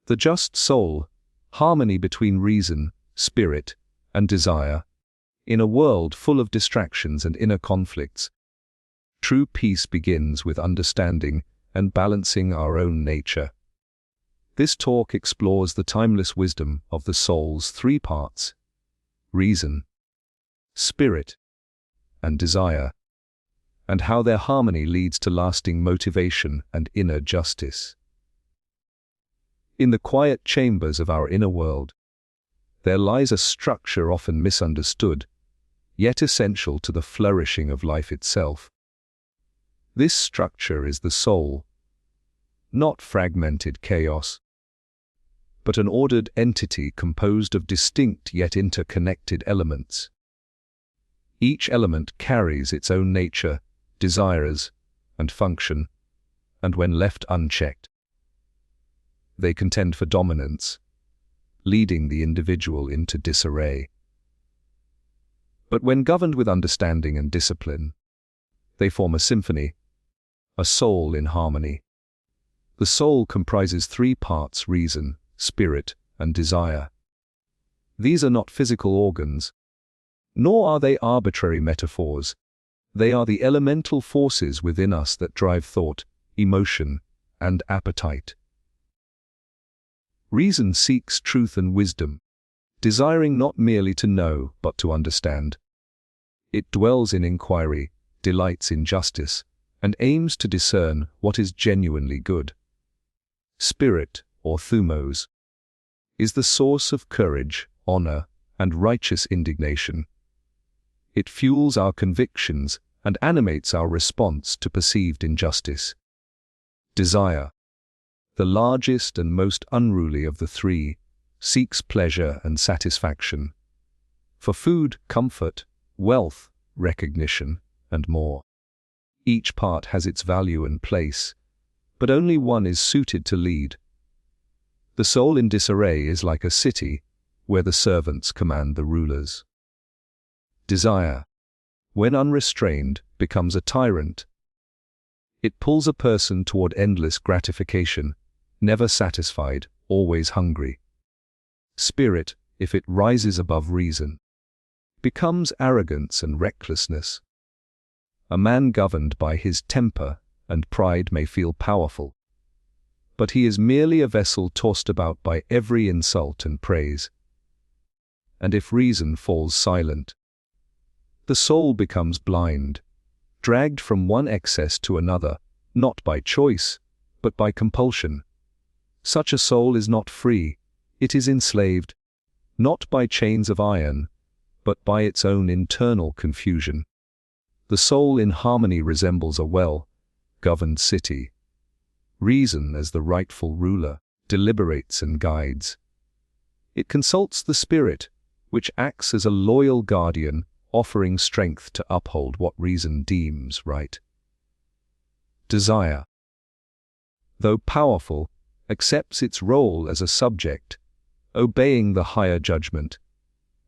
The just soul, harmony between reason, spirit, and desire. In a world full of distractions and inner conflicts, true peace begins with understanding and balancing our own nature. This talk explores the timeless wisdom of the soul's three parts: reason, spirit, and desire, and how their harmony leads to lasting motivation and inner justice. In the quiet chambers of our inner world, there lies a structure often misunderstood, yet essential to the flourishing of life itself. This structure is the soul, not fragmented chaos, but an ordered entity composed of distinct yet interconnected elements. Each element carries its own nature, desires, and function, and when left unchecked, they contend for dominance, leading the individual into disarray. But when governed with understanding and discipline, they form a symphony, a soul in harmony. The soul comprises three parts: reason, spirit, and desire. These are not physical organs, nor are they arbitrary metaphors. They are the elemental forces within us that drive thought, emotion, and appetite. Reason seeks truth and wisdom, desiring not merely to know, but to understand. It dwells in inquiry, delights in justice, and aims to discern what is genuinely good. Spirit, or Thumos, is the source of courage, honor, and righteous indignation. It fuels our convictions and animates our response to perceived injustice. Desire, the largest and most unruly of the three, seeks pleasure and satisfaction. For food, comfort, wealth, recognition, and more. Each part has its value and place, but only one is suited to lead. The soul in disarray is like a city where the servants command the rulers. Desire, when unrestrained, becomes a tyrant. It pulls a person toward endless gratification, never satisfied, always hungry. Spirit, if it rises above reason, becomes arrogance and recklessness. A man governed by his temper and pride may feel powerful, but he is merely a vessel tossed about by every insult and praise. And if reason falls silent, the soul becomes blind, dragged from one excess to another, not by choice, but by compulsion. Such a soul is not free, it is enslaved, not by chains of iron, but by its own internal confusion. The soul in harmony resembles a well-governed city. Reason, as the rightful ruler, deliberates and guides. It consults the spirit, which acts as a loyal guardian, offering strength to uphold what reason deems right. Desire, though powerful, accepts its role as a subject, obeying the higher judgment,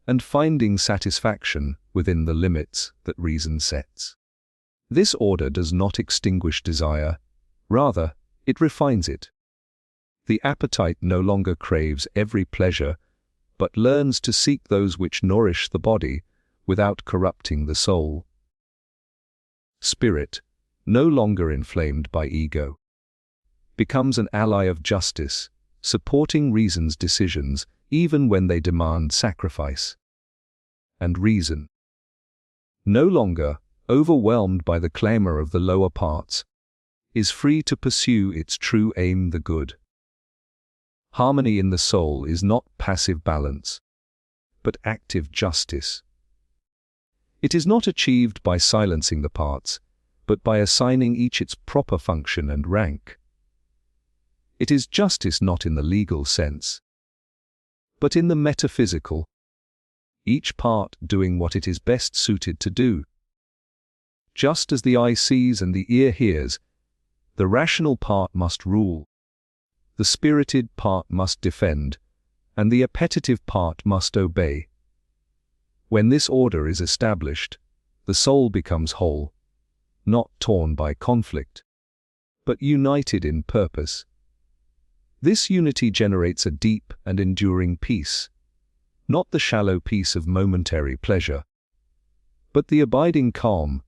and finding satisfaction within the limits that reason sets. This order does not extinguish desire, rather, it refines it. The appetite no longer craves every pleasure, but learns to seek those which nourish the body without corrupting the soul. Spirit, no longer inflamed by ego, becomes an ally of justice, supporting reason's decisions even when they demand sacrifice. And reason, no longer overwhelmed by the clamor of the lower parts, is free to pursue its true aim, the good. Harmony in the soul is not passive balance, but active justice. It is not achieved by silencing the parts, but by assigning each its proper function and rank. It is justice not in the legal sense, but in the metaphysical, each part doing what it is best suited to do. Just as the eye sees and the ear hears, the rational part must rule, the spirited part must defend, and the appetitive part must obey. When this order is established, the soul becomes whole, not torn by conflict, but united in purpose. This unity generates a deep and enduring peace, not the shallow peace of momentary pleasure, but the abiding calm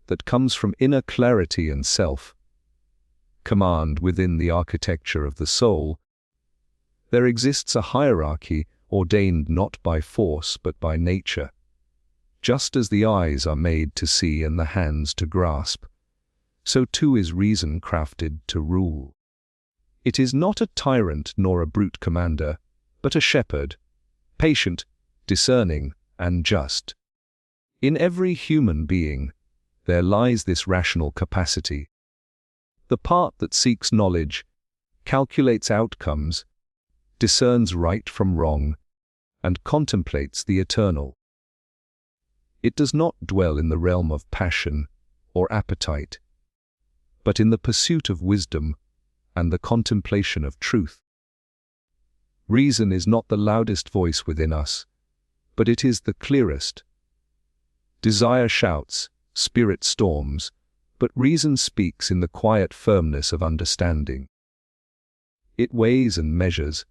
that comes from inner clarity and self-command. Within the architecture of the soul, there exists a hierarchy ordained not by force but by nature. Just as the eyes are made to see and the hands to grasp, so too is reason crafted to rule. It is not a tyrant nor a brute commander, but a shepherd, patient, discerning, and just. In every human being, there lies this rational capacity. The part that seeks knowledge, calculates outcomes, discerns right from wrong, and contemplates the eternal. It does not dwell in the realm of passion or appetite, but in the pursuit of wisdom and the contemplation of truth. Reason is not the loudest voice within us, but it is the clearest. Desire shouts, spirit storms, but reason speaks in the quiet firmness of understanding. It weighs and measures.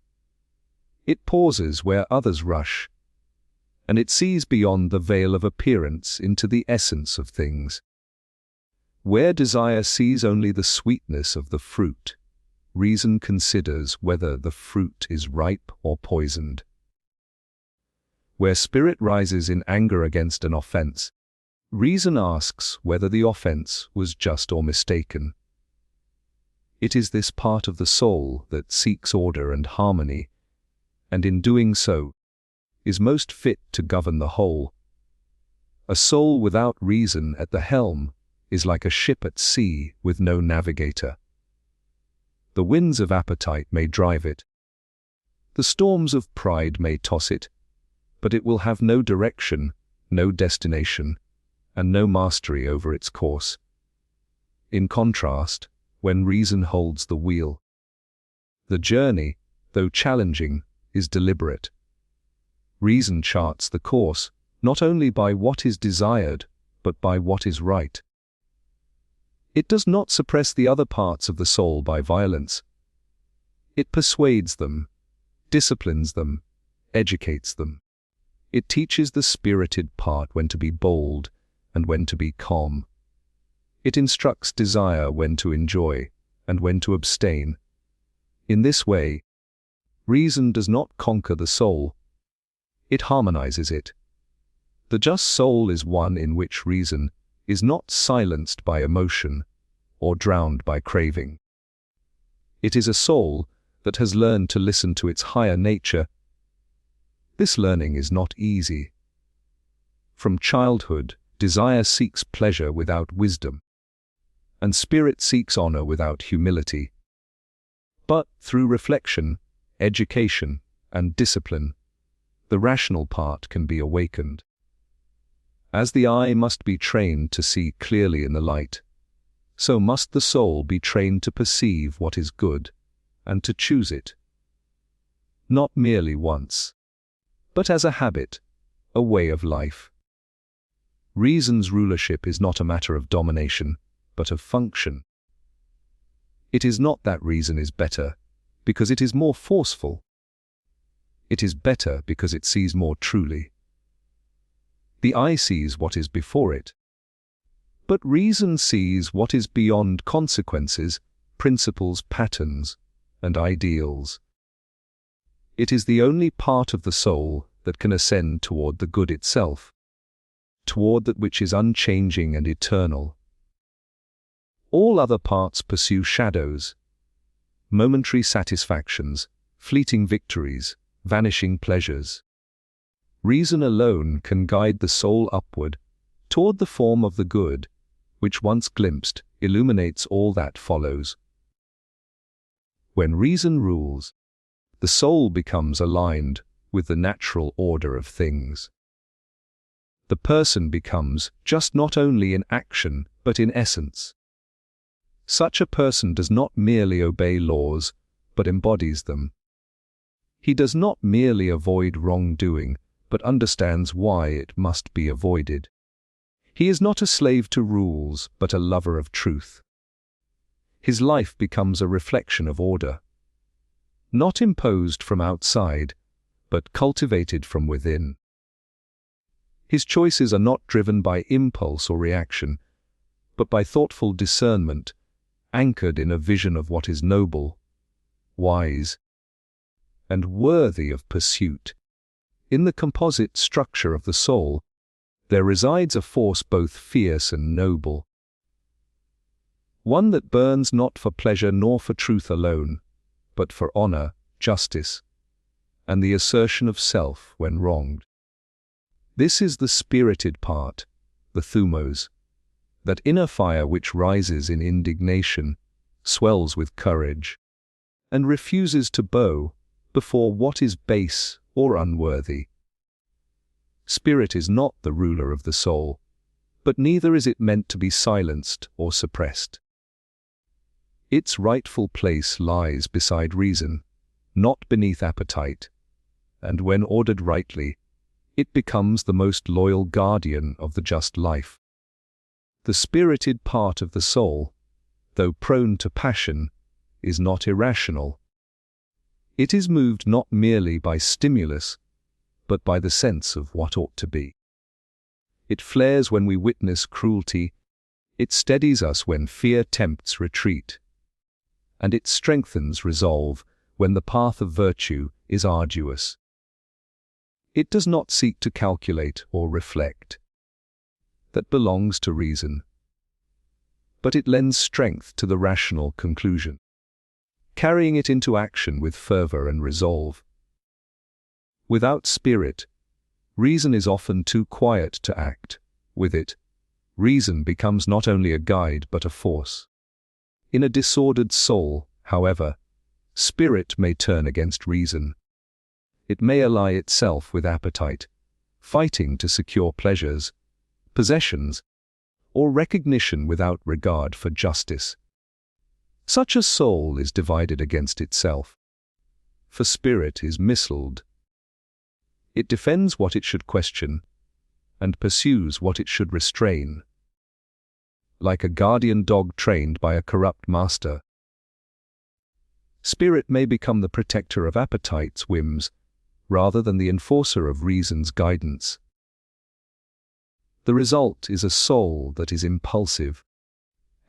It pauses where others rush, and it sees beyond the veil of appearance into the essence of things. Where desire sees only the sweetness of the fruit, reason considers whether the fruit is ripe or poisoned. Where spirit rises in anger against an offense, reason asks whether the offense was just or mistaken. It is this part of the soul that seeks order and harmony, and in doing so, is most fit to govern the whole. A soul without reason at the helm is like a ship at sea with no navigator. The winds of appetite may drive it. The storms of pride may toss it, but it will have no direction, no destination, and no mastery over its course. In contrast, when reason holds the wheel, the journey, though challenging, is deliberate. Reason charts the course, not only by what is desired, but by what is right. It does not suppress the other parts of the soul by violence. It persuades them, disciplines them, educates them. It teaches the spirited part when to be bold and when to be calm. It instructs desire when to enjoy and when to abstain. In this way, reason does not conquer the soul. It harmonizes it. The just soul is one in which reason is not silenced by emotion or drowned by craving. It is a soul that has learned to listen to its higher nature. This learning is not easy. From childhood, desire seeks pleasure without wisdom, and spirit seeks honor without humility. But through reflection, education, and discipline, the rational part can be awakened. As the eye must be trained to see clearly in the light, so must the soul be trained to perceive what is good and to choose it. Not merely once, but as a habit, a way of life. Reason's rulership is not a matter of domination, but of function. It is not that reason is better, because it is more forceful. It is better because it sees more truly. The eye sees what is before it, but reason sees what is beyond consequences, principles, patterns, and ideals. It is the only part of the soul that can ascend toward the good itself, toward that which is unchanging and eternal. All other parts pursue shadows, momentary satisfactions, fleeting victories, vanishing pleasures. Reason alone can guide the soul upward, toward the form of the good, which once glimpsed, illuminates all that follows. When reason rules, the soul becomes aligned with the natural order of things. The person becomes just not only in action, but in essence. Such a person does not merely obey laws, but embodies them. He does not merely avoid wrongdoing, but understands why it must be avoided. He is not a slave to rules, but a lover of truth. His life becomes a reflection of order. not imposed from outside, but cultivated from within. His choices are not driven by impulse or reaction, but by thoughtful discernment, anchored in a vision of what is noble, wise, and worthy of pursuit. In the composite structure of the soul, there resides a force both fierce and noble, one that burns not for pleasure nor for truth alone, but for honor, justice, and the assertion of self when wronged. This is the spirited part, the Thumos, that inner fire which rises in indignation, swells with courage, and refuses to bow before what is base or unworthy. Spirit is not the ruler of the soul, but neither is it meant to be silenced or suppressed. Its rightful place lies beside reason, not beneath appetite, and when ordered rightly, it becomes the most loyal guardian of the just life. The spirited part of the soul, though prone to passion, is not irrational. It is moved not merely by stimulus, but by the sense of what ought to be. It flares when we witness cruelty, it steadies us when fear tempts retreat, and it strengthens resolve when the path of virtue is arduous. It does not seek to calculate or reflect. That belongs to reason. But it lends strength to the rational conclusion, carrying it into action with fervor and resolve. Without spirit, reason is often too quiet to act. With it, reason becomes not only a guide but a force. In a disordered soul, however, spirit may turn against reason. It may ally itself with appetite, fighting to secure pleasures, possessions, or recognition without regard for justice. Such a soul is divided against itself, for spirit is misled. It defends what it should question, and pursues what it should restrain. Like a guardian dog trained by a corrupt master, spirit may become the protector of appetite's whims, rather than the enforcer of reason's guidance. The result is a soul that is impulsive,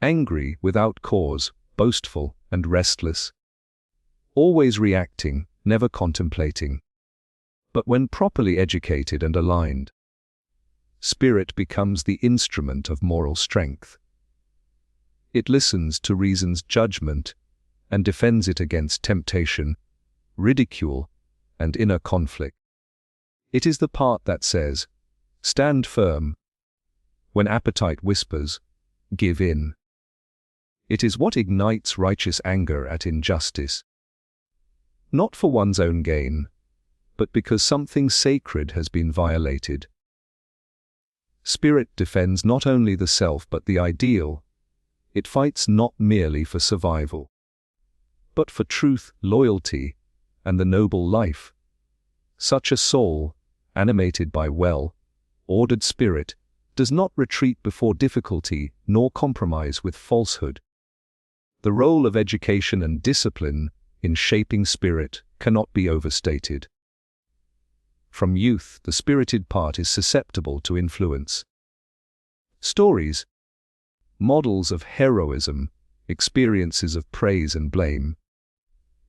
angry without cause, boastful and restless, always reacting, never contemplating. But when properly educated and aligned, spirit becomes the instrument of moral strength. It listens to reason's judgment and defends it against temptation, ridicule, and inner conflict. It is the part that says, "Stand firm," when appetite whispers, "Give in." It is what ignites righteous anger at injustice, not for one's own gain, but because something sacred has been violated. Spirit defends not only the self but the ideal. It fights not merely for survival, but for truth, loyalty, and the noble life. Such a soul, animated by well-ordered spirit, does not retreat before difficulty nor compromise with falsehood. The role of education and discipline in shaping spirit cannot be overstated. From youth, the spirited part is susceptible to influence. Stories, models of heroism, experiences of praise and blame.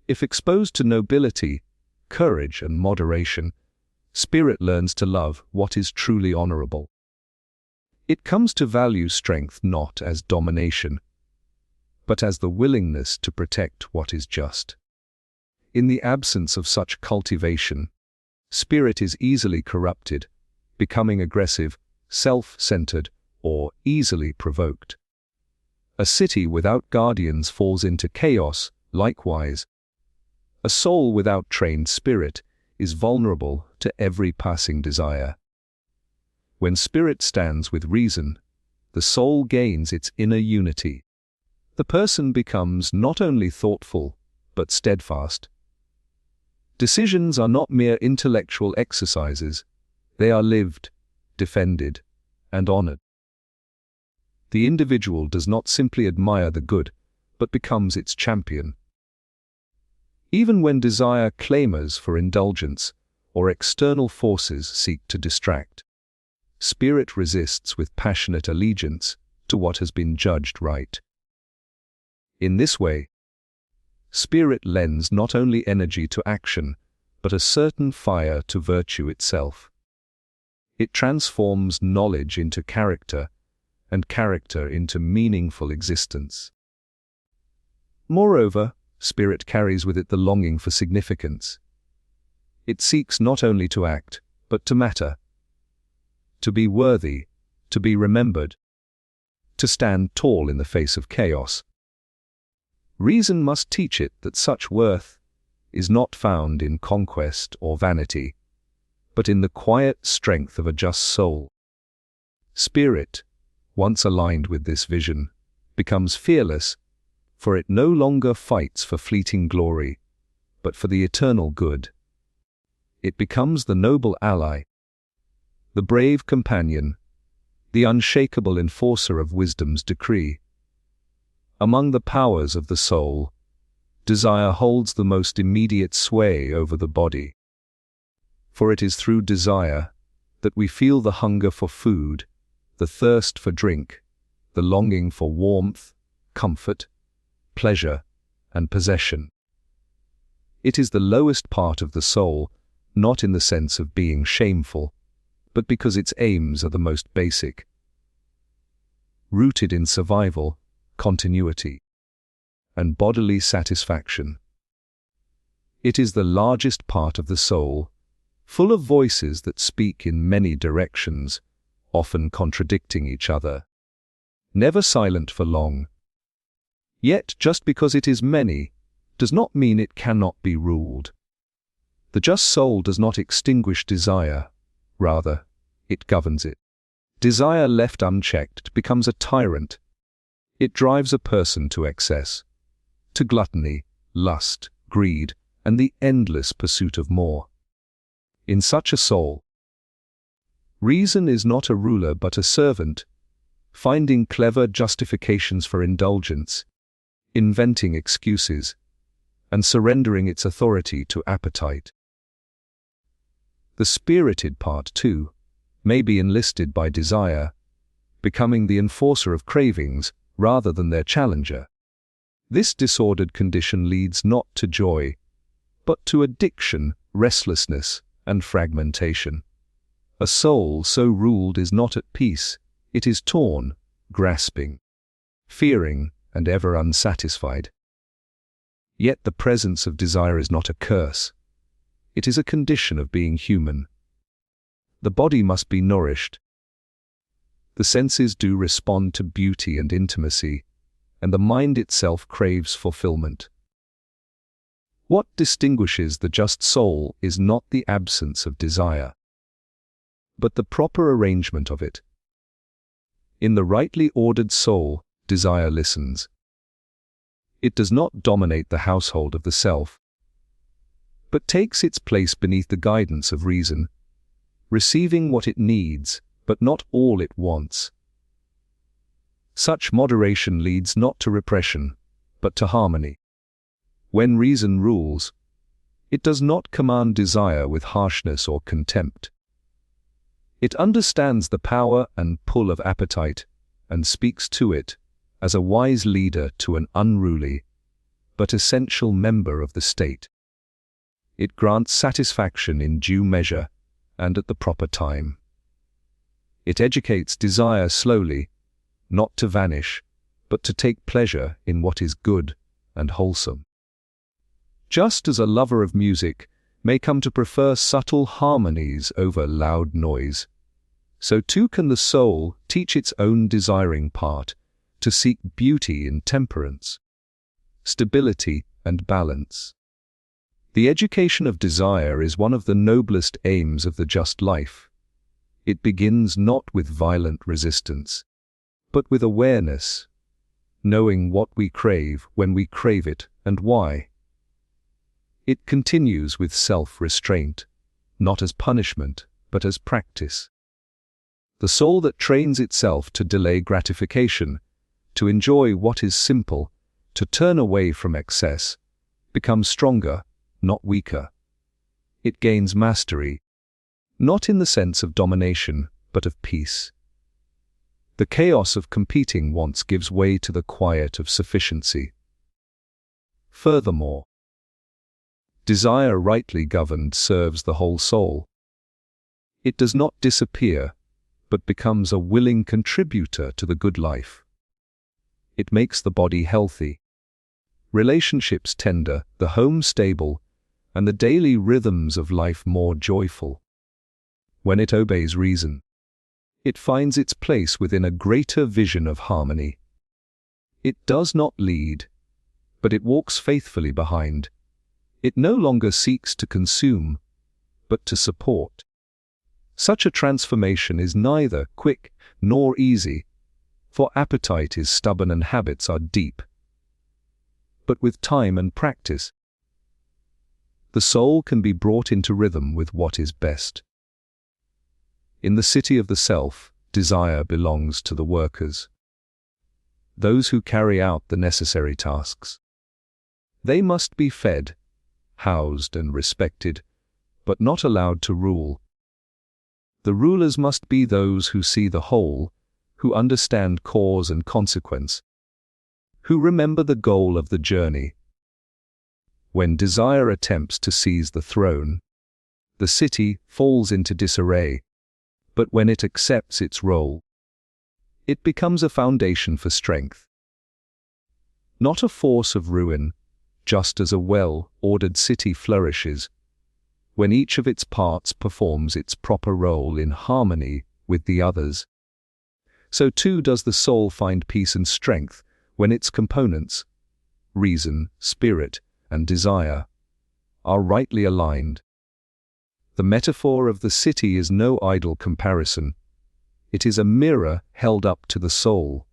If exposed to nobility, courage and moderation, spirit learns to love what is truly honorable. It comes to value strength not as domination, but as the willingness to protect what is just. In the absence of such cultivation, spirit is easily corrupted, becoming aggressive, self-centered, or easily provoked. A city without guardians falls into chaos. Likewise, a soul without trained spirit is vulnerable to every passing desire. When spirit stands with reason, the soul gains its inner unity. The person becomes not only thoughtful, but steadfast. Decisions are not mere intellectual exercises. They are lived, defended, and honored. The individual does not simply admire the good, but becomes its champion. Even when desire clamors for indulgence or external forces seek to distract, spirit resists with passionate allegiance to what has been judged right. In this way, spirit lends not only energy to action, but a certain fire to virtue itself. It transforms knowledge into character, and character into meaningful existence. Moreover, spirit carries with it the longing for significance. It seeks not only to act, but to matter, to be worthy, to be remembered, to stand tall in the face of chaos. Reason must teach it that such worth is not found in conquest or vanity, but in the quiet strength of a just soul. Spirit, once aligned with this vision, becomes fearless, for it no longer fights for fleeting glory, but for the eternal good. It becomes the noble ally, the brave companion, the unshakable enforcer of wisdom's decree. Among the powers of the soul, desire holds the most immediate sway over the body. For it is through desire that we feel the hunger for food, the thirst for drink, the longing for warmth, comfort, pleasure, and possession. It is the lowest part of the soul, not in the sense of being shameful, but because its aims are the most basic, rooted in survival, continuity, and bodily satisfaction. It is the largest part of the soul, full of voices that speak in many directions, often contradicting each other, never silent for long. Yet just because it is many, does not mean it cannot be ruled. The just soul does not extinguish desire, rather, it governs it. Desire left unchecked becomes a tyrant. It drives a person to excess, to gluttony, lust, greed, and the endless pursuit of more. In such a soul, reason is not a ruler but a servant, finding clever justifications for indulgence, inventing excuses, and surrendering its authority to appetite. The spirited part, too, may be enlisted by desire, becoming the enforcer of cravings rather than their challenger. This disordered condition leads not to joy, but to addiction, restlessness, and fragmentation. A soul so ruled is not at peace, it is torn, grasping, fearing, and ever unsatisfied. Yet the presence of desire is not a curse. It is a condition of being human. The body must be nourished. The senses do respond to beauty and intimacy, and the mind itself craves fulfillment. What distinguishes the just soul is not the absence of desire, but the proper arrangement of it. In the rightly ordered soul, desire listens. It does not dominate the household of the self, but takes its place beneath the guidance of reason, receiving what it needs, but not all it wants. Such moderation leads not to repression, but to harmony. When reason rules, it does not command desire with harshness or contempt. It understands the power and pull of appetite and speaks to it as a wise leader to an unruly, but essential member of the state. It grants satisfaction in due measure and at the proper time. It educates desire slowly, not to vanish, but to take pleasure in what is good and wholesome. Just as a lover of music may come to prefer subtle harmonies over loud noise, so too can the soul teach its own desiring part to seek beauty in temperance, stability and balance. The education of desire is one of the noblest aims of the just life. It begins not with violent resistance, but with awareness, knowing what we crave when we crave it and why. It continues with self-restraint, not as punishment, but as practice. The soul that trains itself to delay gratification, to enjoy what is simple, to turn away from excess, becomes stronger, not weaker. It gains mastery, not in the sense of domination, but of peace. The chaos of competing wants gives way to the quiet of sufficiency. Furthermore, desire rightly governed serves the whole soul. It does not disappear, but becomes a willing contributor to the good life. It makes the body healthy, relationships tender, the home stable, and the daily rhythms of life more joyful. When it obeys reason, it finds its place within a greater vision of harmony. It does not lead, but it walks faithfully behind. It no longer seeks to consume, but to support. Such a transformation is neither quick nor easy, for appetite is stubborn and habits are deep. But with time and practice, the soul can be brought into rhythm with what is best. In the city of the self, desire belongs to the workers, those who carry out the necessary tasks. They must be fed, housed and respected, but not allowed to rule. The rulers must be those who see the whole, who understand cause and consequence, who remember the goal of the journey. When desire attempts to seize the throne, the city falls into disarray, but when it accepts its role, it becomes a foundation for strength. Not a force of ruin, just as a well-ordered city flourishes, when each of its parts performs its proper role in harmony with the others. So too does the soul find peace and strength when its components, reason, spirit, and desire, are rightly aligned. The metaphor of the city is no idle comparison. It is a mirror held up to the soul,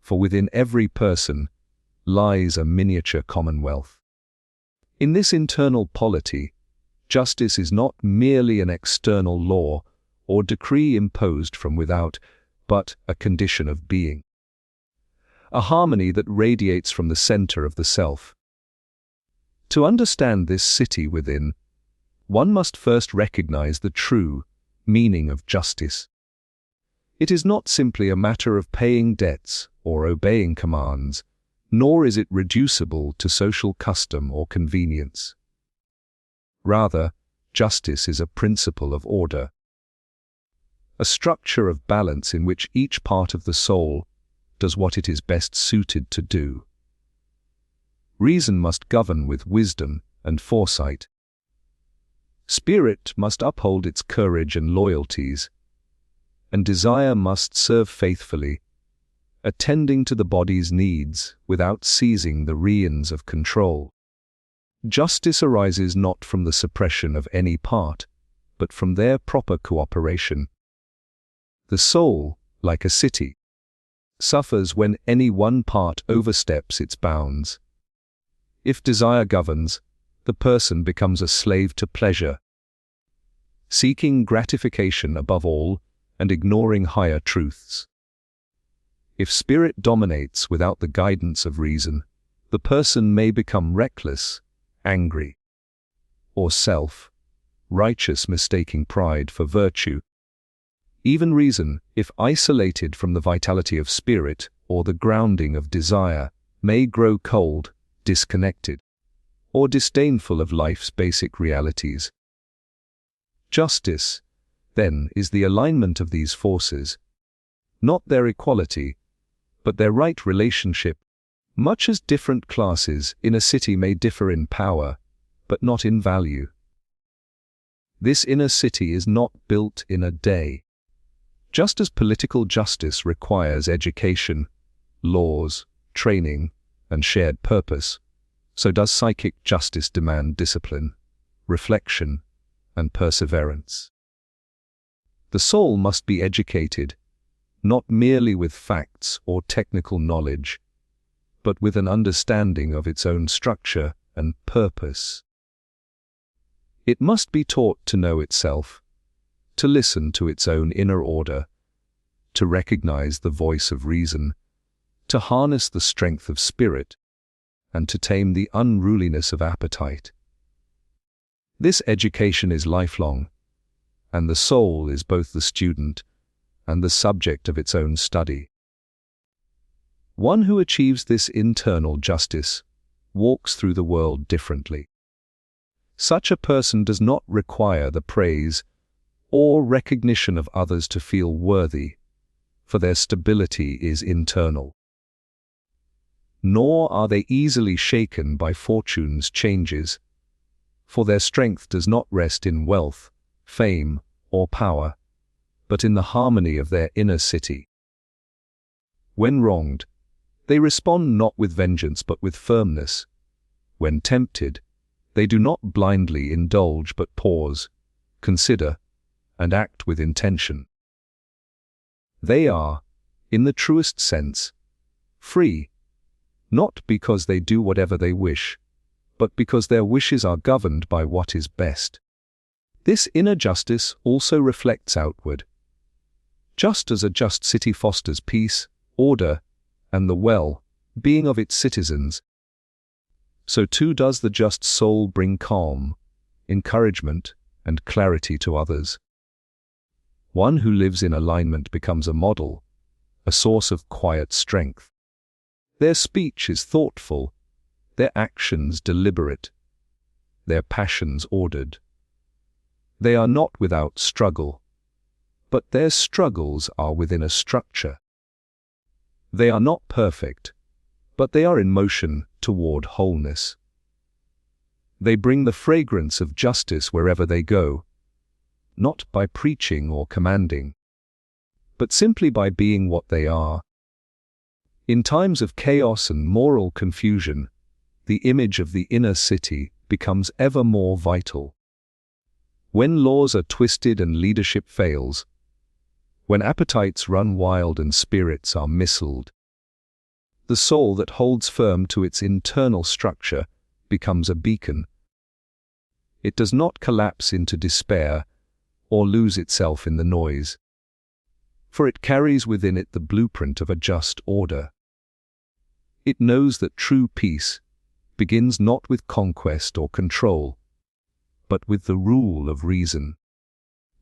for within every person lies a miniature commonwealth. In this internal polity, justice is not merely an external law or decree imposed from without, but a condition of being. A harmony that radiates from the center of the self. To understand this city within, one must first recognize the true meaning of justice. It is not simply a matter of paying debts or obeying commands, nor is it reducible to social custom or convenience. Rather, justice is a principle of order, a structure of balance in which each part of the soul does what it is best suited to do. Reason must govern with wisdom and foresight. Spirit must uphold its courage and loyalties, and desire must serve faithfully, attending to the body's needs without seizing the reins of control. Justice arises not from the suppression of any part, but from their proper cooperation. The soul, like a city, suffers when any one part oversteps its bounds. If desire governs, the person becomes a slave to pleasure, seeking gratification above all and ignoring higher truths. If spirit dominates without the guidance of reason, the person may become reckless, angry, or self-righteous, mistaking pride for virtue. Even reason, if isolated from the vitality of spirit or the grounding of desire, may grow cold, disconnected, or disdainful of life's basic realities. Justice, then, is the alignment of these forces, not their equality, but their right relationship. Much as different classes in a city may differ in power, but not in value. This inner city is not built in a day. Just as political justice requires education, laws, training, and shared purpose, so does psychic justice demand discipline, reflection, and perseverance. The soul must be educated, not merely with facts or technical knowledge, but with an understanding of its own structure and purpose. It must be taught to know itself, to listen to its own inner order, to recognize the voice of reason, to harness the strength of spirit, and to tame the unruliness of appetite. This education is lifelong, and the soul is both the student and the subject of its own study. One who achieves this internal justice walks through the world differently. Such a person does not require the praise or recognition of others to feel worthy, for their stability is internal. Nor are they easily shaken by fortune's changes, for their strength does not rest in wealth, fame, or power, but in the harmony of their inner city. When wronged, they respond not with vengeance but with firmness. When tempted, they do not blindly indulge but pause, consider, and act with intention. They are, in the truest sense, free, not because they do whatever they wish, but because their wishes are governed by what is best. This inner justice also reflects outward. Just as a just city fosters peace, order, and the well-being of its citizens, so too does the just soul bring calm, encouragement, and clarity to others. One who lives in alignment becomes a model, a source of quiet strength. Their speech is thoughtful, their actions deliberate, their passions ordered. They are not without struggle, but their struggles are within a structure. They are not perfect, but they are in motion toward wholeness. They bring the fragrance of justice wherever they go, not by preaching or commanding, but simply by being what they are. In times of chaos and moral confusion, the image of the inner city becomes ever more vital. When laws are twisted and leadership fails, when appetites run wild and spirits are misled, the soul that holds firm to its internal structure becomes a beacon. It does not collapse into despair or lose itself in the noise, for it carries within it the blueprint of a just order. It knows that true peace begins not with conquest or control, but with the rule of reason,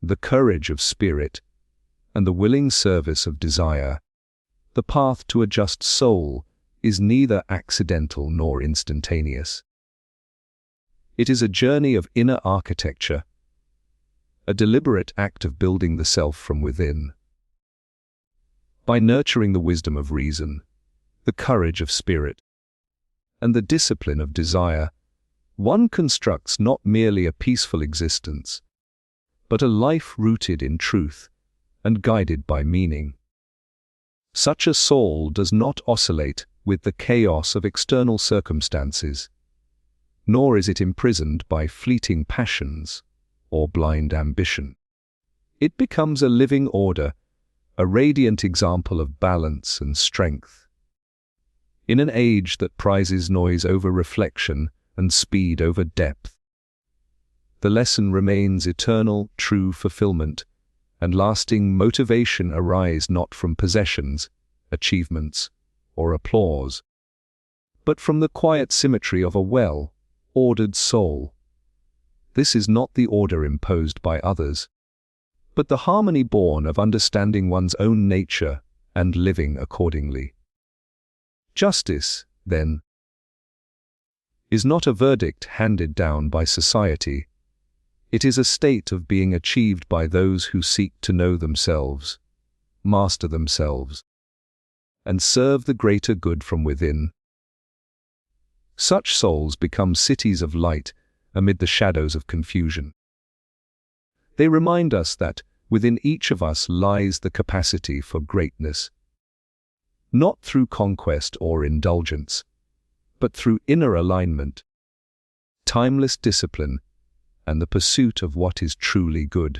the courage of spirit, and the willing service of desire. The path to a just soul is neither accidental nor instantaneous. It is a journey of inner architecture, a deliberate act of building the self from within. By nurturing the wisdom of reason, the courage of spirit, and the discipline of desire, one constructs not merely a peaceful existence, but a life rooted in truth and guided by meaning. Such a soul does not oscillate with the chaos of external circumstances, nor is it imprisoned by fleeting passions or blind ambition. It becomes a living order, a radiant example of balance and strength. In an age that prizes noise over reflection and speed over depth, the lesson remains eternal, true fulfillment and lasting motivation arise not from possessions, achievements, or applause, but from the quiet symmetry of a well-ordered soul. This is not the order imposed by others, but the harmony born of understanding one's own nature and living accordingly. Justice, then, is not a verdict handed down by society. It is a state of being achieved by those who seek to know themselves, master themselves, and serve the greater good from within. Such souls become cities of light amid the shadows of confusion. They remind us that within each of us lies the capacity for greatness, not through conquest or indulgence, but through inner alignment, timeless discipline, and the pursuit of what is truly good.